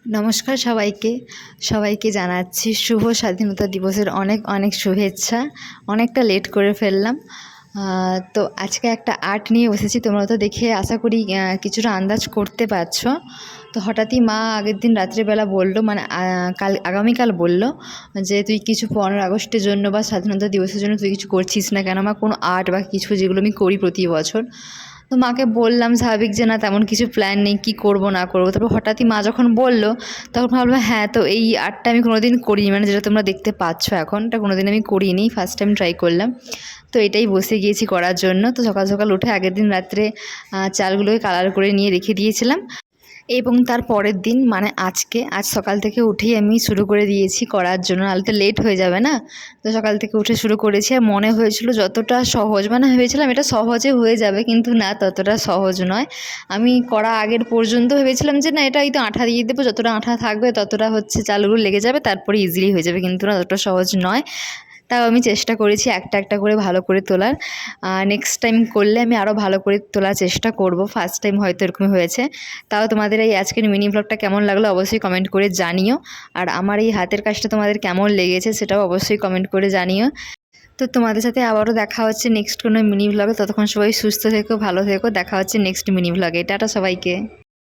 নমস্কার সবাইকে। সবাইকে জানাচ্ছি শুভ স্বাধীনতা দিবসের অনেক অনেক শুভেচ্ছা। অনেকটা লেট করে ফেললাম। তো আজকে একটা আর্ট নিয়ে বসেছি। তোমরা তো দেখে আশা করি কিছুটা আন্দাজ করতে পারছো। তো হঠাৎই মা আগের দিন রাত্রিবেলা বলল, মানে আগামীকাল বলল যে তুই কিছু 15 আগস্টের জন্য বা স্বাধীনতা দিবসের জন্য তুই কিছু করছিস না কেন, আমার কোনো আর্ট বা কিছু যেগুলো আমি করি প্রতি বছর। তো মাকে বললাম স্বাভাবিক যে না তেমন কিছু প্ল্যান নেই, কী করব না করব। তারপর হঠাৎই মা যখন বলল তখন ভাবলাম হ্যাঁ, তো এই আর্টটা আমি কোনোদিন করিনি, মানে যেটা তোমরা দেখতে পাচ্ছ এখন, এটা কোনোদিন আমি করিনি, ফার্স্ট টাইম ট্রাই করলাম। তো এটাই বসে গিয়েছি করার জন্য। তো সকাল সকাল উঠে আগের দিন রাত্রে চালগুলোকে কালার করে নিয়ে রেখে দিয়েছিলাম, এবং তার পরের দিন মানে আজ সকাল থেকে উঠেই আমি শুরু করে দিয়েছি করার জন্য, নাহলে তো লেট হয়ে যাবে না। তো সকাল থেকে উঠে শুরু করেছি, আর মনে হয়েছিল যতটা সহজ, মানে ভেবেছিলাম এটা সহজে হয়ে যাবে, কিন্তু না, ততটা সহজ নয়। আমি করা আগের পর্যন্ত ভেবেছিলাম যে না, এটা এই তো আঠা দিয়ে দেবো, যতটা আঠা থাকবে ততটা হচ্ছে চালগুলো লেগে যাবে, তারপরে ইজিলি হয়ে যাবে, কিন্তু না, ততটা সহজ নয়। তাও আমি চেষ্টা করেছি একটা একটা করে ভালো করে তোলার। নেক্সট টাইম করলে আমি আরও ভালো করে তোলার চেষ্টা করব। ফার্স্ট টাইম হয়তো এরকমই হয়েছে। তাও তোমাদের এই আজকের মিনি ব্লগটা কেমন লাগলো অবশ্যই কমেন্ট করে জানিও। আর আমার এই হাতের কাজটা তোমাদের কেমন লেগেছে সেটাও অবশ্যই কমেন্ট করে জানিও। তো তোমাদের সাথে আবারও দেখা হচ্ছে নেক্সট কোনো মিনি ব্লগে। ততক্ষণ সবাই সুস্থ থেকো, ভালো থেকো। দেখা হচ্ছে নেক্সট মিনি ব্লগে। টাটা সবাইকে।